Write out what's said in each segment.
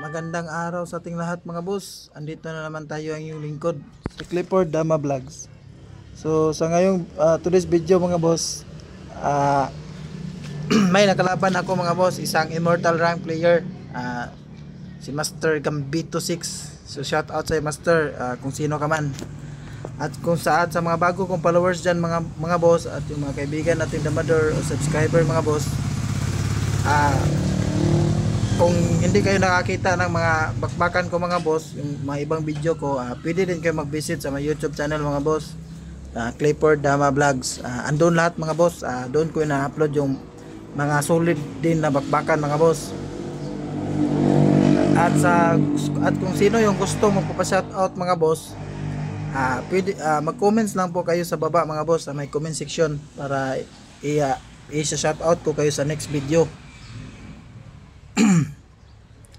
Magandang araw sa ating lahat mga boss. Andito na naman tayo ang iyong lingkod, si Clifford Dama Vlogs. So sa ngayong today's video mga boss, may nakalaban ako mga boss, isang immortal rank player, si Master Gambito 6. So shout out sa Master, kung sino ka man. At kung sa mga bago kong followers dyan mga boss, at yung mga kaibigan natin damador o subscriber mga boss, kung hindi kayo nakakita ng mga bakbakan ko mga boss, yung mga ibang video ko, pwede din kayo mag-visit sa my YouTube channel mga boss, Clifford Dama Vlogs. Andun lahat mga boss, doon ko na-upload yung mga solid din na bakbakan mga boss. At kung sino yung gusto magpapa-shoutout mga boss, pwede mag-comments lang po kayo sa baba mga boss, sa may comment section, para i-shoutout ko kayo sa next video.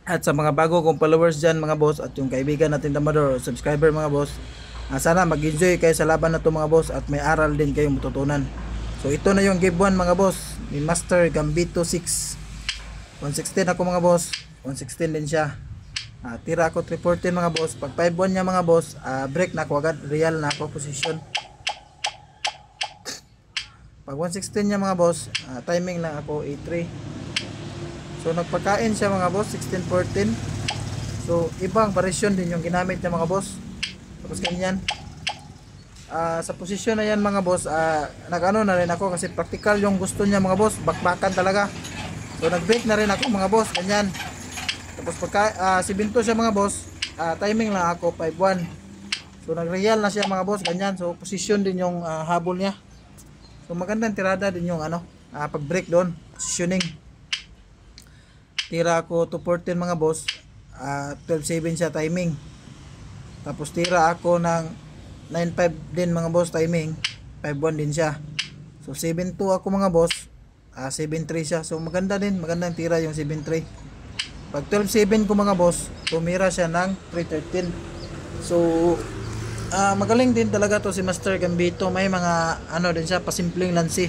At sa mga bago kong followers dyan mga boss, at yung kaibigan natin damador o subscriber mga boss, sana mag-enjoy kayo sa laban na to mga boss, at may aral din kayong matutunan. So ito na yung game 1 mga boss, ni Master Gambito 6. 116 ako mga boss, 116 din siya. Tira ako 314 mga boss. Pag 5-1 niya mga boss, break na ako agad, real na ako position. Pag 116 niya mga boss, timing lang ako A3. So nagpakain siya mga boss, 16-14. So ibang variation din yung ginamit niya mga boss. Tapos ganyan. Sa posisyon na yan mga boss, nag-ano na rin ako kasi practical yung gusto niya mga boss, bakbakan talaga. So nag-break na rin ako mga boss, ganyan. Tapos pagka 7-2 siya mga boss, timing lang ako 5-1. So nag-real na siya mga boss, ganyan. So posisyon din yung habol niya. So magandang tirada din yung pag-break doon, positioning. Tira ako 214 mga boss, 12-7 siya timing. Tapos tira ako ng 9-5 din mga boss timing, 5-1 din siya. So 7-2 ako mga boss, 7-3 siya. So maganda din, magandang tira yung 7-3. Pag 12-7 ko mga boss, tumira siya ng 3-13. So magaling din talaga to si Master Gambito. May mga din siya, pasimpleng lansi.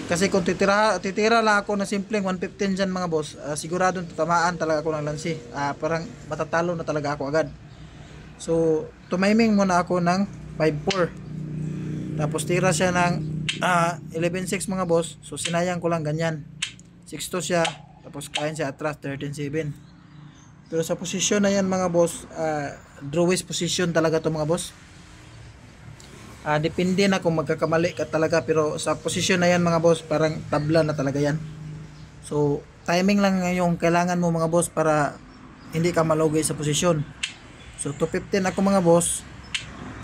Kasi kung titira lang ako na simpleng 115 dyan mga boss, siguradong tatamaan talaga ako ng lansi. Parang matatalo na talaga ako agad. So tumiming muna ako ng 5-4. Tapos tira siya ng 11-6 mga boss. So sinayang ko lang ganyan, 6-2 siya. Tapos kain siya atras 13-7. Pero sa posisyon na yan mga boss, drawist position talaga to mga boss. Depende na kung magkakamali ka talaga, pero sa posisyon na yan mga boss, parang tabla na talaga yan. So timing lang yung kailangan mo mga boss para hindi ka malugay sa posisyon. So 215 ako mga boss,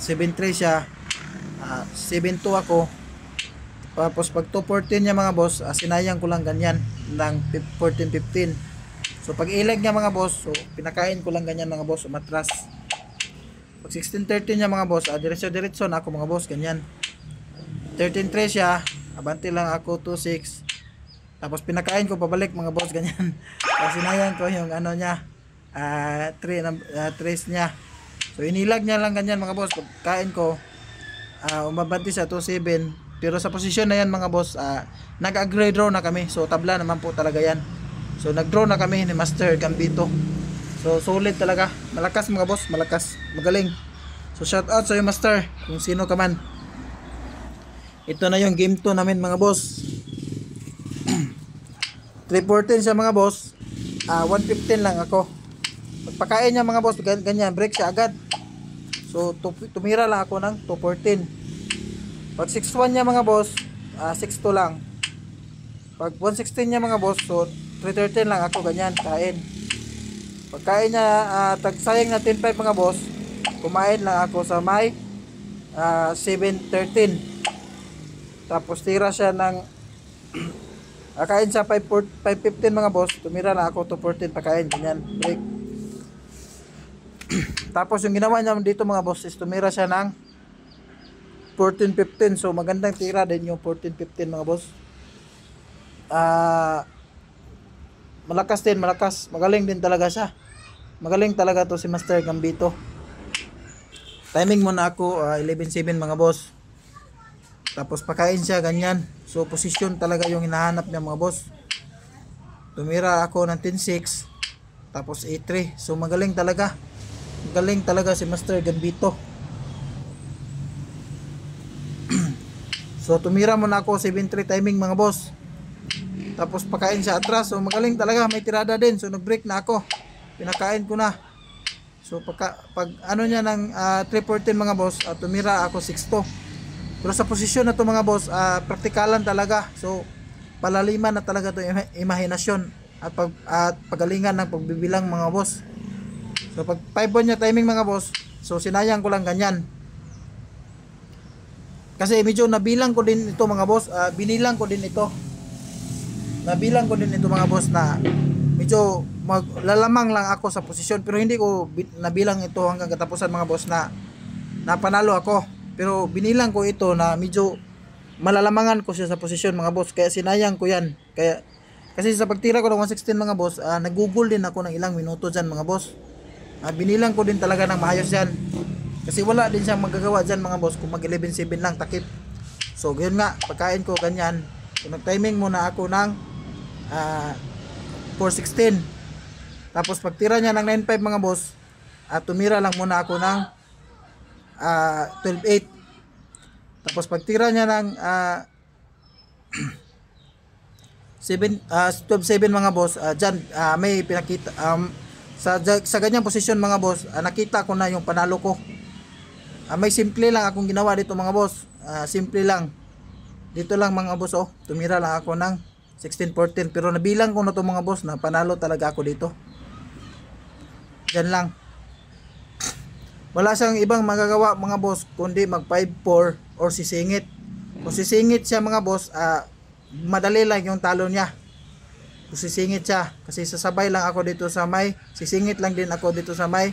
7-3 siya, 7-2 ako. Tapos pag 214 niya mga boss, sinayang ko lang ganyan ng 14-15. So pag ilag niya mga boss, so pinakain ko lang ganyan mga boss, umatras. Pag 16-13 niya mga boss, diretso na ako mga boss, ganyan. 13-3 siya, abante lang ako 2-6. Tapos pinakain ko pabalik mga boss, ganyan. Kasi sinayang ko yung niya, 3 niya. So inilag niya lang ganyan mga boss. Pagkain ko, umabante sa 2-7. Pero sa posisyon na yan mga boss, nag-agree draw na kami. So tabla naman po talaga yan. So nag-draw na kami ni Master Gambito. So solid talaga, malakas mga boss, malakas, magaling. So shout out sa iyo Master, kung sino ka man. Ito na yung game 2 namin mga boss. 314 siya mga boss, 115 lang ako. Pagpakain niya mga boss, ganyan, break siya agad. So tumira lang ako ng 214. Pag 6-1 niya mga boss, 6-2 lang. Pag 116 niya mga boss, so 313 lang ako, ganyan, kain. Pagkain niya, tagsayang na 10-5 mga boss, kumain lang ako sa may 7-13. Tapos tira siya ng kain siya 5-15 mga boss, tumira lang ako 2-14, pagkain, ganyan, break. Tapos yung ginawa niya dito mga boss is tumira siya ng 14-15. So magandang tira din yung 14-15 mga boss. Malakas din, magaling din talaga siya. Magaling talaga to si Master Gambito. Timing muna ako 11-7 mga boss. Tapos pakain siya ganyan. So posisyon talaga yung hinahanap niya mga boss. Tumira ako ng 10-6. tapos A3. So magaling talaga. Galing talaga si Master Gambito. So tumira muna ako 7-3 timing mga boss. Tapos pakain siya atras. So magaling talaga, may tirada din. So nag-break na ako. Pinakain ko na. So pag ano niya ng 3-14 mga boss, tumira ako 6-2. Pero sa posisyon na to mga boss, praktikalan talaga. So palaliman na talaga to imahinasyon at pagalingan ng pagbibilang mga boss. So pag 5-1 niya timing mga boss, so sinayang ko lang ganyan. Kasi medyo nabilang ko din ito mga boss, binilang ko din ito. Nabilang ko din ito mga boss na medyo lalamang lang ako sa posisyon, pero hindi ko nabilang ito hanggang katapusan mga boss na napanalo ako. Pero binilang ko ito na medyo malalamangan ko siya sa posisyon mga boss, kaya sinayang ko yan. Kaya kasi sa pagtira ko ng 116 mga boss, nagugol din ako ng ilang minuto dyan mga boss. Binilang ko din talaga ng maayos yan. Kasi wala din siyang magagawa dyan mga boss kung mag 11-7 lang takip. So yun nga, pagkain ko ganyan. So nag-timing muna ako ng 416. Tapos pagtira niya ng 9-5 mga boss, tumira lang muna ako ng 12-8. Tapos pagtira niya ng 12-7 mga boss, dyan may pinakita sa ganyang posisyon mga boss, nakita ko na yung panalo ko. May simple lang akong ginawa dito mga boss, simple lang dito lang mga boss. Tumira lang ako ng 16-14, pero nabilang ko na to mga boss na panalo talaga ako dito. Dyan lang, wala siyang ibang magagawa mga boss kundi mag 5-4 or sisingit. Kung sisingit siya mga boss, madali lang yung talo niya. Kung sisingit siya, kasi sasabay lang ako dito sa may, sisingit lang din ako dito sa may,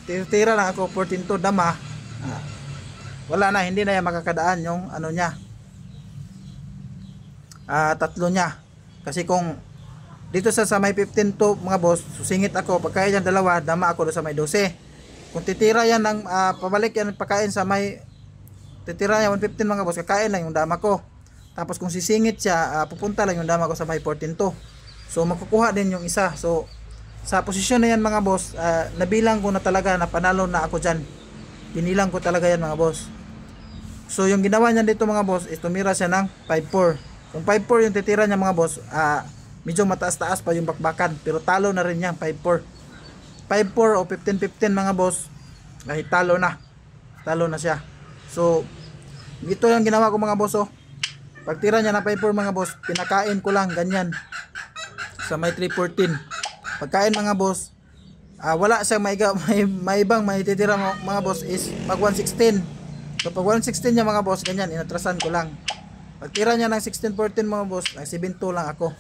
tira lang ako 14-2 dama, wala na, hindi na yan makakadaan yung ano niya, tatlo niya. Kasi kung dito sa may 15-2 mga boss, susingit ako, pagkain yan dalawa, dama ako doon sa may 12. Kung titira yan ng pabalik yan pagkain sa may, titira yan 115 mga boss, kakain lang yung dama ko. Tapos kung sisingit siya, pupunta lang yung dama ko sa may 14-2. So makukuha din yung isa. So sa posisyon na yan mga boss, nabilang ko na talaga na panalo na ako dyan. Binilang ko talaga yan mga boss. So yung ginawa niya dito mga boss is tumira siya ng 5-4. Kung 5-4 yung titira niya mga boss, medyo mataas-taas pa yung bakbakan, pero talo na rin yan 5-4. 5-4 o 15-15 mga boss, ay talo na siya. So ito yung ginawa ko mga boss. Pagtira niya na 5-4 mga boss, pinakain ko lang ganyan sa may 3-14. Pagkain mga boss, wala siyang may ibang titira mga boss is pag 116. So pag 116 niya mga boss, ganyan, inatrasan ko lang. Pagtira niya ng 16-14 mga boss, nag 7-2 lang ako.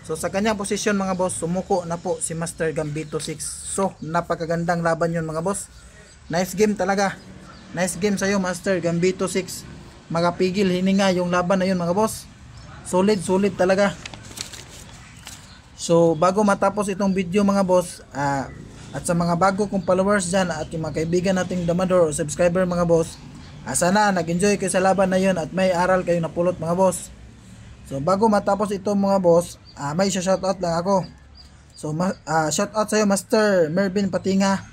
So sa kanyang posisyon mga boss, sumuko na po si Master Gambito 6. So napakagandang laban yun mga boss. Nice game talaga. Nice game sa'yo Master Gambito 6. Magapigil hininga yung laban na yun mga boss. Solid talaga. So bago matapos itong video mga boss, at sa mga bago kong followers dyan at yung mga kaibigan nating damador o subscriber mga boss, sana nag-enjoy kayo sa laban na yun at may aral kayo napulot mga boss. So bago matapos ito mga boss, may shoutout lang ako. So shoutout sa'yo Master Mervin Patinga.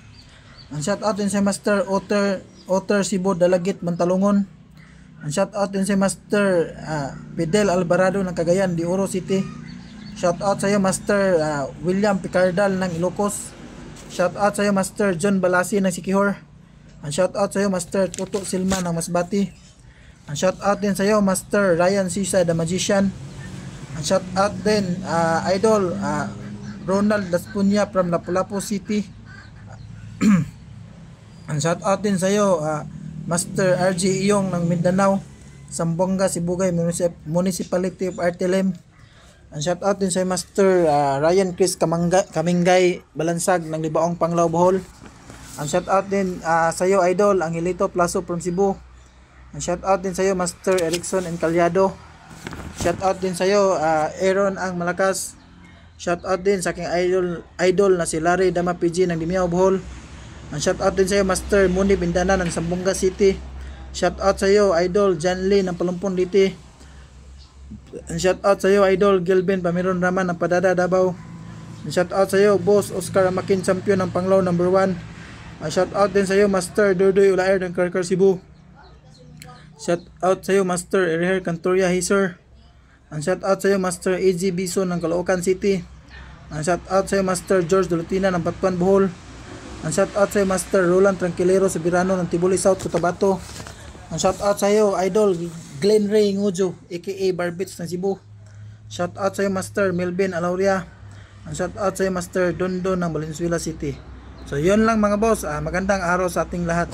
Ang shoutout din sa Master Otter Sibo Dalagit Mantalungon. Ang shoutout din si Master Fidel Alvarado ng Cagayan de Oro City. Shoutout sa iyo Master William Picardal ng Ilocos. Shoutout sa iyo Master John Balasi ng Siquijor. Ang shoutout sa iyo Master Tuto Silma ng Masbati. Ang shoutout din sa iyo Master Ryan Sisa the Magician. Ang shoutout din Idol Ronald Laspunya from Lapu-Lapu City. Ang shoutout din sa iyo Master RG Iyong ng Mindanao, Zamboanga, Sibugay Municipality of Artilem. Ang shoutout din sa Master Ryan Chris Kamingay Balansag ng Libaong Panglao Bohol. Ang shoutout din sa iyo Idol Angelito Plaso from Cebu. Ang shoutout din sa iyo Master Erickson Encaliado. Shoutout din sa iyo Aaron Ang Malakas. Shoutout din sa aking idol na si Larry Dama PG ng Dimiao Bohol. Ang shoutout din sa iyo Master Muni Bindana ng Zamboanga City. Shoutout sa iyo Idol John Lee ng Palumpon Liti. Ang shoutout sa iyo Idol Gilbin Pamiron Raman ng Padada Davao. Shout out sa iyo, Boss Oscar Amakin, champion ng Panglao number 1. Shout out din sa iyo, Master Dodoy Ulaer ng Karkar Cebu. Shout out sa iyo, Master Eriher Cantoria Hiser. Shout out sa iyo, Master AG Bison ng Caloocan City. Shout out sa iyo, Master George Dulutina ng Batuan Bohol. Shout out sa iyo, Master Roland Tranquilero Sobirano ng Tibuli South Cotabato. Shout out sa iyo, Idol Glenn Ray Ngujo aka Barbits ng Cebu. Shout out sa iyo, Master Melvin Alauria. Shout out sa iyo, Master Dondo ng Valenzuela City. So yun lang mga boss, magandang araw sa ating lahat.